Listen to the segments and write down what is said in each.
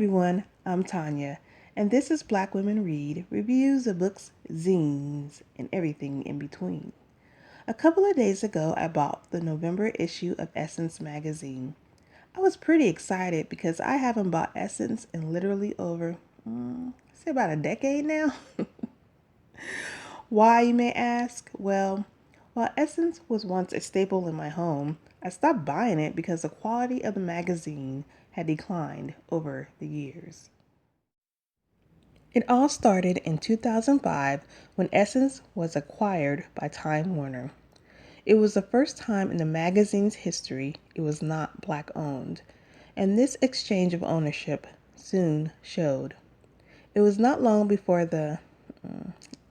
everyone, I'm Tanya, and this is Black Women Read reviews of books, zines, and everything in between. A couple of days ago, I bought the November issue of Essence magazine. I was pretty excited because I haven't bought Essence in literally over, say about a decade now. Why, you may ask? Well, while Essence was once a staple in my home, I stopped buying it because the quality of the magazine had declined over the years. It all started in 2005 when Essence was acquired by Time Warner. It was the first time in the magazine's history it was not Black owned, and this exchange of ownership soon showed. It was not long before the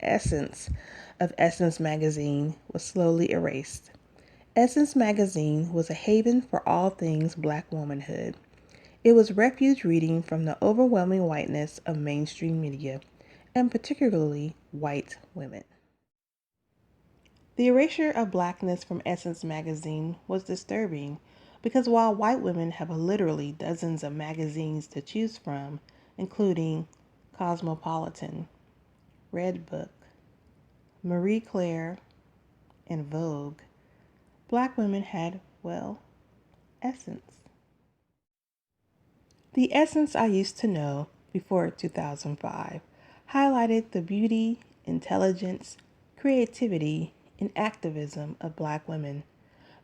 essence of Essence magazine was slowly erased. Essence magazine was a haven for all things Black womanhood. It was refuge reading from the overwhelming whiteness of mainstream media, and particularly white women. The erasure of Blackness from Essence magazine was disturbing because while white women have literally dozens of magazines to choose from, including Cosmopolitan, Red Book, Marie Claire, and Vogue, Black women had, well, Essence. The Essence I used to know before 2005 highlighted the beauty, intelligence, creativity, and activism of Black women.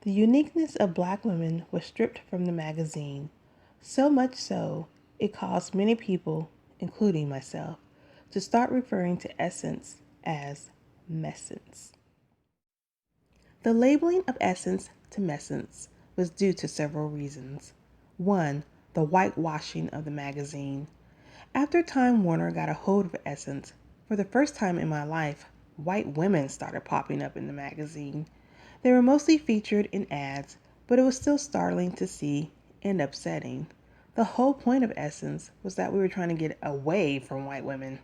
The uniqueness of Black women was stripped from the magazine, so much so it caused many people, including myself, to start referring to Essence as Messence. The labeling of Essence to Messence was due to several reasons. One, the whitewashing of the magazine. After Time Warner got a hold of Essence, for the first time in my life, white women started popping up in the magazine. They were mostly featured in ads, but it was still startling to see and upsetting. The whole point of Essence was that we were trying to get away from white women.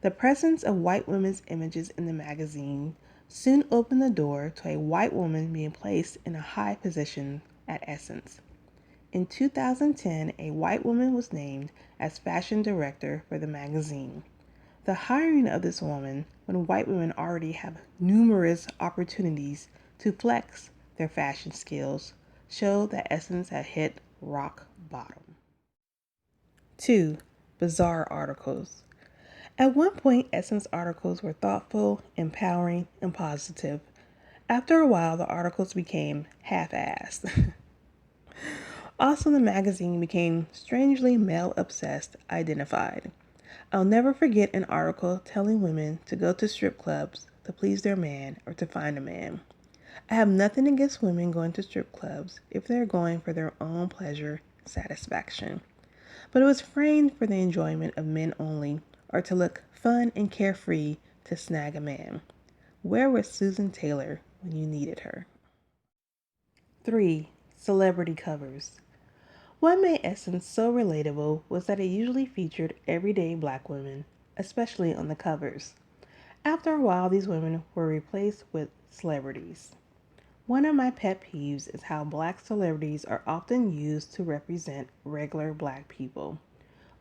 The presence of white women's images in the magazine soon opened the door to a white woman being placed in a high position at Essence. In 2010, a white woman was named as fashion director for the magazine. The hiring of this woman, when white women already have numerous opportunities to flex their fashion skills, showed that Essence had hit rock bottom. 2. Bizarre articles. At one point, Essence articles were thoughtful, empowering, and positive. After a while, the articles became half-assed. Also, the magazine became strangely male-obsessed, identified. I'll never forget an article telling women to go to strip clubs to please their man or to find a man. I have nothing against women going to strip clubs if they're going for their own pleasure and satisfaction. But it was framed for the enjoyment of men only or to look fun and carefree to snag a man. Where was Susan Taylor when you needed her? 3. Celebrity covers. What made Essence so relatable was that it usually featured everyday Black women, especially on the covers. After a while, these women were replaced with celebrities. One of my pet peeves is how Black celebrities are often used to represent regular Black people,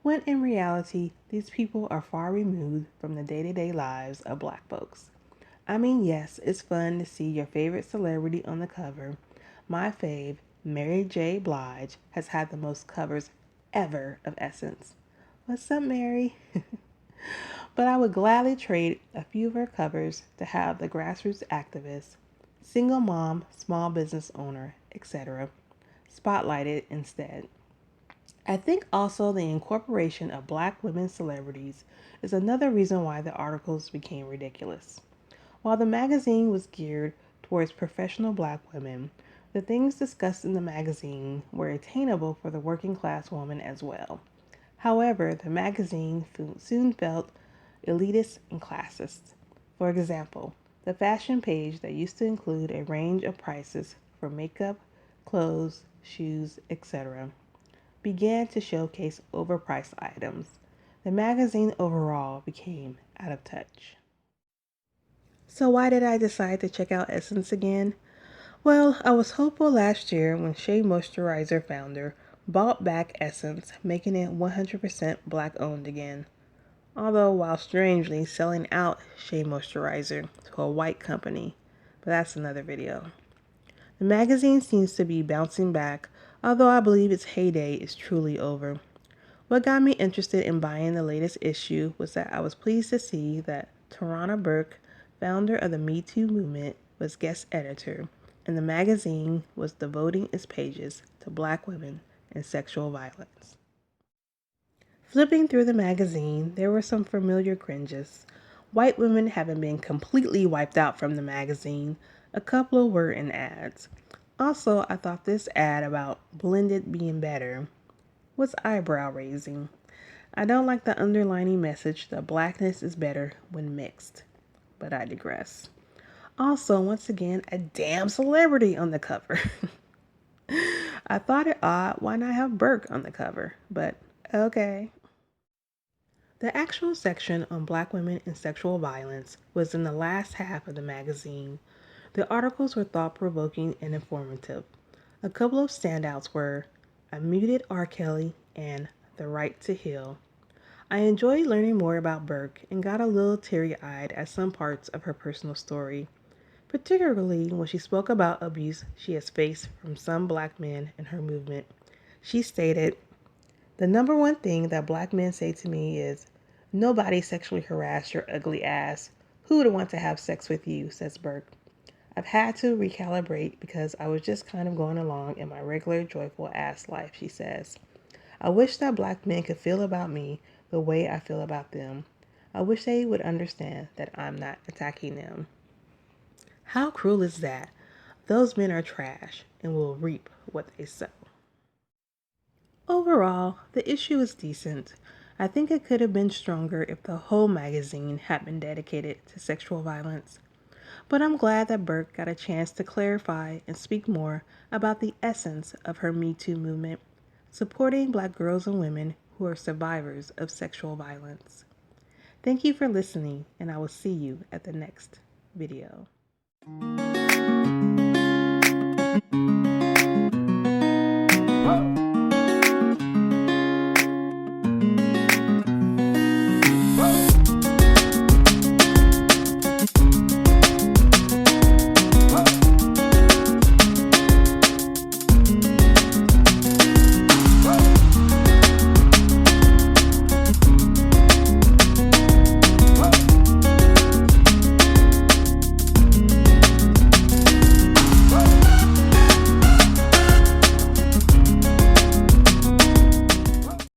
when in reality, these people are far removed from the day-to-day lives of Black folks. I mean, yes, it's fun to see your favorite celebrity on the cover. My fave, Mary J. Blige, has had the most covers ever of Essence. What's up, Mary? But I would gladly trade a few of her covers to have the grassroots activist, single mom, small business owner, etc., spotlighted instead. I think also the incorporation of Black women celebrities is another reason why the articles became ridiculous. While the magazine was geared towards professional Black women, the things discussed in the magazine were attainable for the working class woman as well. However, the magazine soon felt elitist and classist. For example, the fashion page that used to include a range of prices for makeup, clothes, shoes, etc., began to showcase overpriced items. The magazine overall became out of touch. So why did I decide to check out Essence again? Well, I was hopeful last year when Shea Moisturizer founder bought back Essence, making it 100% black owned again. Although, while strangely selling out Shea Moisturizer to a white company. But that's another video. The magazine seems to be bouncing back, although I believe its heyday is truly over. What got me interested in buying the latest issue was that I was pleased to see that Tarana Burke, founder of the Me Too movement, was guest editor, and the magazine was devoting its pages to black women and sexual violence. Flipping through the magazine, there were some familiar cringes. White women haven't been completely wiped out from the magazine. A couple were in ads. Also, I thought this ad about blended being better was eyebrow raising. I don't like the underlining message that blackness is better when mixed, but I digress. Also, once again, a damn celebrity on the cover. I thought it odd why not have Burke on the cover, but okay. The actual section on black women and sexual violence was in the last half of the magazine. The articles were thought-provoking and informative. A couple of standouts were "I Muted R. Kelly" and "The Right to Heal." I enjoyed learning more about Burke and got a little teary-eyed at some parts of her personal story, particularly when she spoke about abuse she has faced from some black men in her movement. She stated, "The number one thing that black men say to me is, 'Nobody sexually harassed your ugly ass. Who would want to have sex with you?' says Burke. I've had to recalibrate because I was just kind of going along in my regular joyful ass life," she says. "I wish that black men could feel about me the way I feel about them. I wish they would understand that I'm not attacking them." How cruel is that? Those men are trash and will reap what they sow. Overall, the issue is decent. I think it could have been stronger if the whole magazine had been dedicated to sexual violence. But I'm glad that Burke got a chance to clarify and speak more about the essence of her Me Too movement, supporting black girls and women who are survivors of sexual violence. Thank you for listening, and I will see you at the next video.